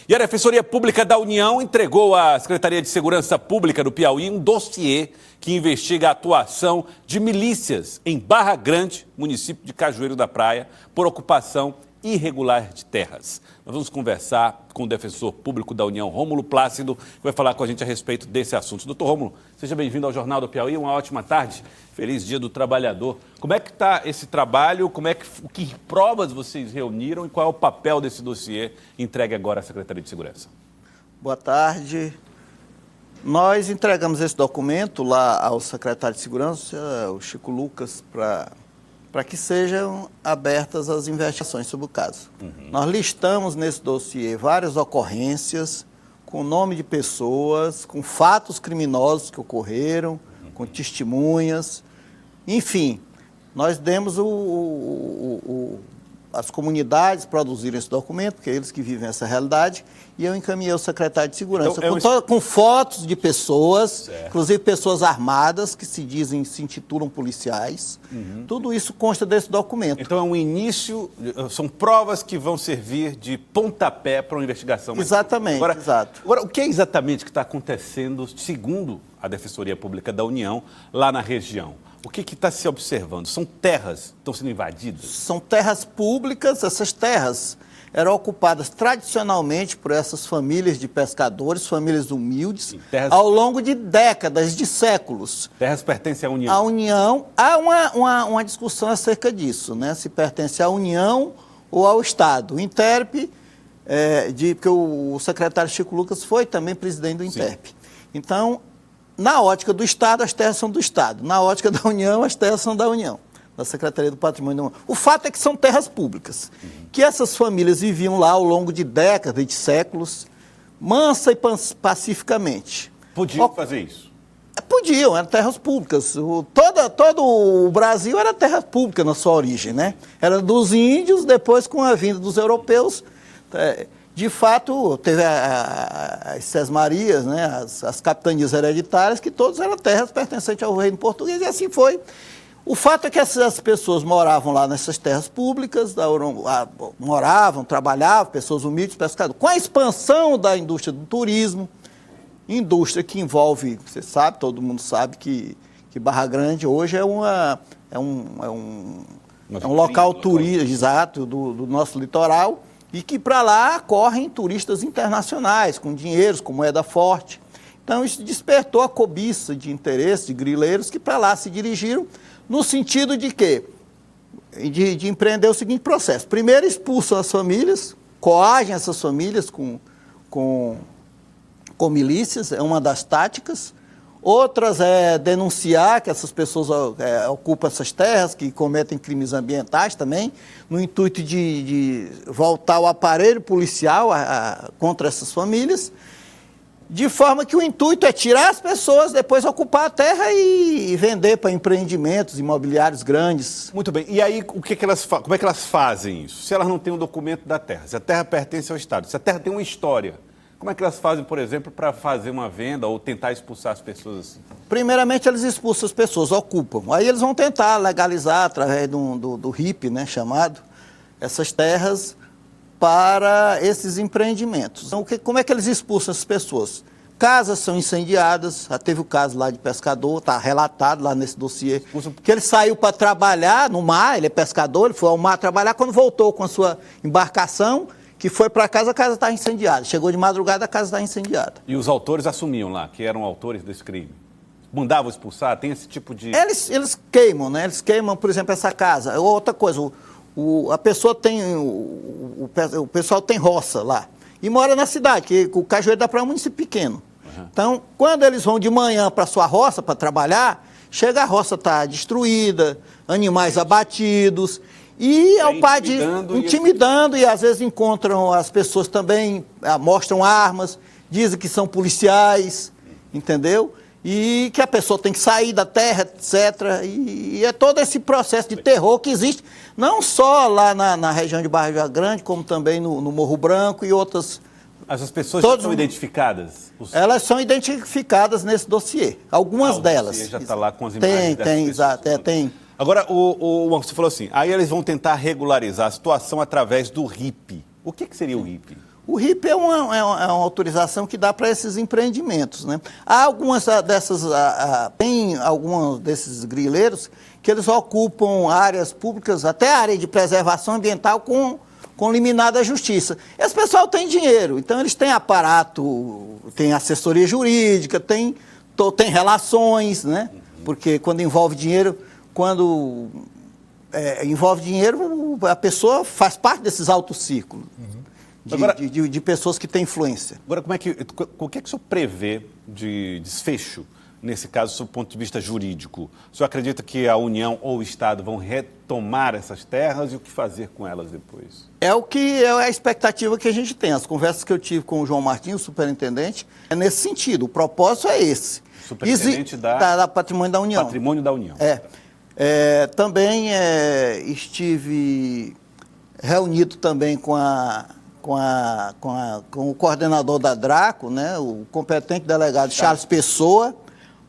E a Defensoria Pública da União entregou à Secretaria de Segurança Pública do Piauí um dossiê que investiga a atuação de milícias em Barra Grande, município de Cajueiro da Praia, por ocupação irregular de terras. Nós vamos conversar com o defensor público da União, Rômulo Plácido, que vai falar com a gente a respeito desse assunto. Doutor Rômulo, seja bem-vindo ao Jornal do Piauí, uma ótima tarde, feliz Dia do Trabalhador. Como é que está esse trabalho, que provas vocês reuniram e qual é o papel desse dossiê entregue agora à Secretaria de Segurança? Boa tarde. Nós entregamos esse documento lá ao secretário de Segurança, o Chico Lucas, para que sejam abertas as investigações sobre o caso. Nós listamos nesse dossiê várias ocorrências com nome de pessoas, com fatos criminosos que ocorreram, com testemunhas. Enfim, nós demos as comunidades produziram esse documento, porque é eles que vivem essa realidade, e eu encaminhei ao secretário de Segurança, então, com fotos de pessoas, certo, inclusive pessoas armadas, que se intitulam policiais. Tudo isso consta desse documento. Então é um início, são provas que vão servir de pontapé para uma investigação. Exatamente, exato. Agora, o que é exatamente que está acontecendo, segundo a Defensoria Pública da União, lá na região? O que está se observando? São terras que estão sendo invadidas? São terras públicas. Essas terras eram ocupadas tradicionalmente por essas famílias de pescadores, famílias humildes, sim, ao longo de décadas, de séculos. Terras pertencem à União? À União. Há uma discussão acerca disso, né? Se pertence à União ou ao Estado. O Interp, porque o secretário Chico Lucas foi também presidente do Interp. Sim. Então, na ótica do Estado, as terras são do Estado. Na ótica da União, as terras são da União, da Secretaria do Patrimônio da União. O fato é que são terras públicas, que essas famílias viviam lá ao longo de décadas, de séculos, mansa e pacificamente. Podiam fazer isso? Podiam, eram terras públicas. Todo o Brasil era terra pública na sua origem, né? Era dos índios, depois com a vinda dos europeus. De fato, teve as sesmarias, né, as capitanias hereditárias, que todas eram terras pertencentes ao reino português, e assim foi. O fato é que essas pessoas moravam lá nessas terras públicas, moravam, trabalhavam, pessoas humildes, pescadores. Com a expansão da indústria do turismo, indústria que envolve, você sabe, todo mundo sabe que Barra Grande hoje é um local turístico, exato, do nosso litoral, e que para lá correm turistas internacionais, com dinheiros, com moeda forte. Então, isso despertou a cobiça de interesse de grileiros que para lá se dirigiram, no sentido de quê? De empreender o seguinte processo. Primeiro, expulsam as famílias, coagem essas famílias com milícias, é uma das táticas. Outras é denunciar que essas pessoas ocupam essas terras, que cometem crimes ambientais também, no intuito de voltar o aparelho policial contra essas famílias, de forma que o intuito é tirar as pessoas, depois ocupar a terra e vender para empreendimentos imobiliários grandes. Muito bem. E aí, como é que elas fazem isso? Se elas não têm o documento da terra, se a terra pertence ao Estado, se a terra tem uma história, como é que elas fazem, por exemplo, para fazer uma venda ou tentar expulsar as pessoas assim? Primeiramente, eles expulsam as pessoas, ocupam. Aí eles vão tentar legalizar, através do RIP, né, chamado, essas terras para esses empreendimentos. Então, como é que eles expulsam essas pessoas? Casas são incendiadas, já teve o caso lá de pescador, está relatado lá nesse dossiê, que ele saiu para trabalhar no mar, ele é pescador, ele foi ao mar trabalhar, quando voltou com a sua embarcação, que foi para casa, a casa está incendiada. Chegou de madrugada, a casa está incendiada. E os autores assumiam lá que eram autores desse crime? Mandavam expulsar? Tem esse tipo de... Eles queimam, né? Eles queimam, por exemplo, essa casa. Outra coisa, a pessoa tem... O pessoal tem roça lá. E mora na cidade, que o Cajueiro da Praia é um município pequeno. Então, quando eles vão de manhã para a sua roça, para trabalhar, chega a roça está destruída, animais abatidos... E ao pai de intimidando e às vezes encontram as pessoas também, mostram armas, dizem que são policiais, entendeu? E que a pessoa tem que sair da terra, etc. E é todo esse processo de terror que existe, não só lá na região de Barra Grande, como também no Morro Branco e outras. Essas pessoas já são identificadas? Elas são identificadas nesse dossiê, algumas delas. O dossiê já está lá com as imagens dessas pessoas. Exato, tem. Agora, você falou assim, aí eles vão tentar regularizar a situação através do RIP. O que seria o RIP? O RIP é uma autorização que dá para esses empreendimentos, né? Há algumas dessas, tem alguns desses grileiros que eles ocupam áreas públicas, até a área de preservação ambiental com liminar da justiça. Esse pessoal tem dinheiro, então eles têm aparato, tem assessoria jurídica, tem relações, né? Porque quando envolve dinheiro, a pessoa faz parte desses altos círculos. De pessoas que têm influência. Agora, o que é que o senhor prevê de desfecho, nesse caso, do ponto de vista jurídico? O senhor acredita que a União ou o Estado vão retomar essas terras e o que fazer com elas depois? É a expectativa que a gente tem. As conversas que eu tive com o João Martins, o superintendente, é nesse sentido. O propósito é esse. Superintendente da Patrimônio da União. Patrimônio da União. Também estive reunido também com o coordenador da DRACO, né, o competente delegado Charles Pessoa,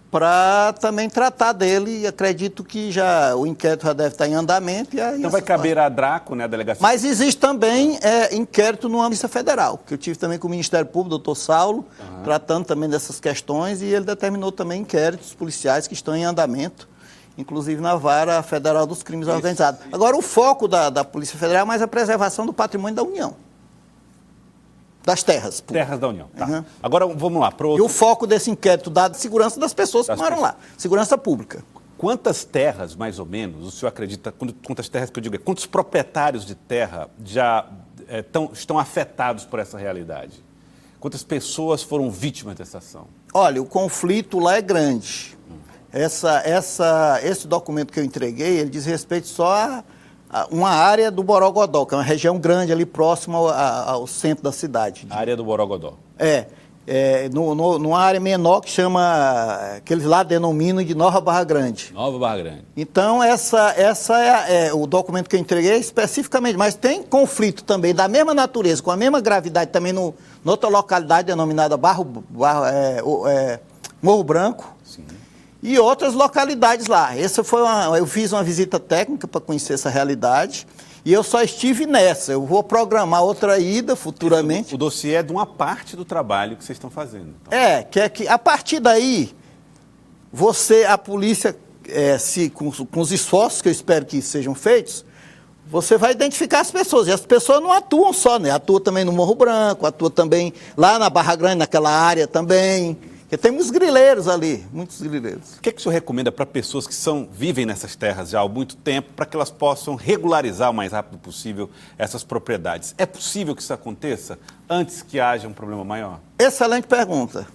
para também tratar dele, e acredito que o inquérito já deve estar em andamento. Então vai caber à DRACO, né, a delegacia? Mas existe também inquérito no âmbito federal, que eu tive também com o Ministério Público, doutor Saulo, tratando também dessas questões, e ele determinou também inquéritos policiais que estão em andamento, inclusive na Vara Federal dos Crimes Organizados. Agora, o foco da Polícia Federal é mais a preservação do patrimônio da União. Das terras. Terras da União, tá. Agora vamos lá. E o foco desse inquérito dado segurança das pessoas que moram lá. Segurança pública. Quantas terras, mais ou menos, o senhor acredita, quantas terras que eu digo, quantos proprietários de terra já estão afetados por essa realidade? Quantas pessoas foram vítimas dessa ação? Olha, o conflito lá é grande. Esse documento que eu entreguei, ele diz respeito só a uma área do Borogodó, que é uma região grande ali próxima ao centro da cidade. A área do Borogodó. Numa área menor que que eles lá denominam de Nova Barra Grande. Nova Barra Grande. Então, essa é o documento que eu entreguei especificamente, mas tem conflito também da mesma natureza, com a mesma gravidade também noutra localidade denominada Morro Branco. Sim. E outras localidades lá. Eu fiz uma visita técnica para conhecer essa realidade e eu só estive nessa. Eu vou programar outra ida futuramente. O dossiê é de uma parte do trabalho que vocês estão fazendo. Então. Que a partir daí, a polícia, com os esforços que eu espero que sejam feitos, você vai identificar as pessoas. E as pessoas não atuam só, né? Atua também no Morro Branco, atua também lá na Barra Grande, naquela área também. Porque tem muitos grileiros ali, muitos grileiros. O que é que o senhor recomenda para pessoas que vivem nessas terras já há muito tempo, para que elas possam regularizar o mais rápido possível essas propriedades? É possível que isso aconteça antes que haja um problema maior? Excelente pergunta.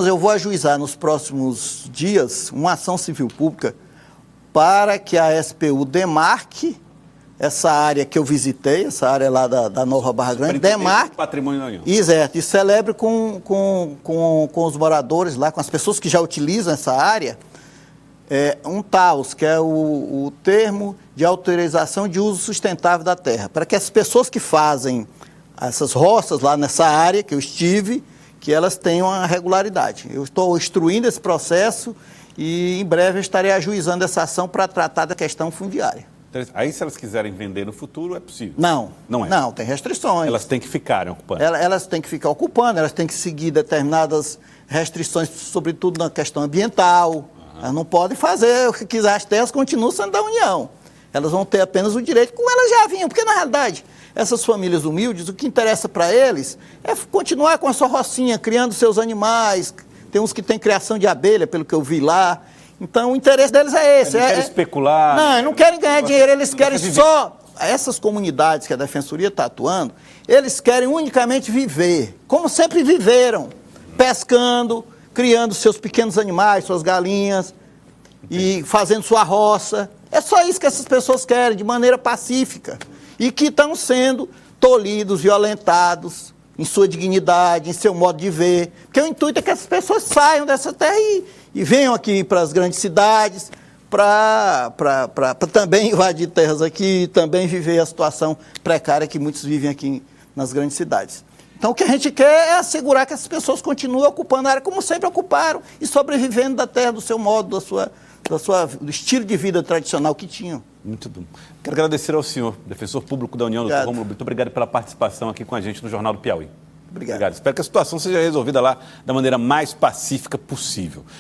Eu vou ajuizar nos próximos dias uma ação civil pública para que a SPU demarque essa área que eu visitei, essa área lá da Nova Barra Grande, demarque patrimônio da União. Exato, e celebre com os moradores lá, com as pessoas que já utilizam essa área, um TAUS, que é o termo de autorização de uso sustentável da terra, para que as pessoas que fazem essas roças lá nessa área que eu estive, que elas tenham a regularidade. Eu estou instruindo esse processo e em breve eu estarei ajuizando essa ação para tratar da questão fundiária. Aí, se elas quiserem vender no futuro, é possível? Não. Não é? Não, tem restrições. Elas têm que ficarem ocupando? Elas têm que ficar ocupando, elas têm que seguir determinadas restrições, sobretudo na questão ambiental. Elas não podem fazer o que quiser, as terras continuam sendo da União. Elas vão ter apenas o direito, como elas já vinham, porque, na realidade, essas famílias humildes, o que interessa para eles é continuar com a sua rocinha, criando seus animais. Tem uns que têm criação de abelha, pelo que eu vi lá. Então, o interesse deles é esse. Eles querem especular. Não, eles não querem ganhar dinheiro, eles querem só... Essas comunidades que a Defensoria está atuando, eles querem unicamente viver, como sempre viveram, pescando, criando seus pequenos animais, suas galinhas, e fazendo sua roça. É só isso que essas pessoas querem, de maneira pacífica. E que estão sendo tolhidos, violentados em sua dignidade, em seu modo de ver. Porque o intuito é que essas pessoas saiam dessa terra e venham aqui para as grandes cidades, para também invadir terras aqui, também viver a situação precária que muitos vivem aqui nas grandes cidades. Então, o que a gente quer é assegurar que essas pessoas continuem ocupando a área como sempre ocuparam e sobrevivendo da terra, do seu modo, do estilo de vida tradicional que tinham. Muito bom. Quero agradecer ao senhor, defensor público da União, doutor Rômulo. Muito obrigado pela participação aqui com a gente no Jornal do Piauí. Obrigado. Espero que a situação seja resolvida lá da maneira mais pacífica possível.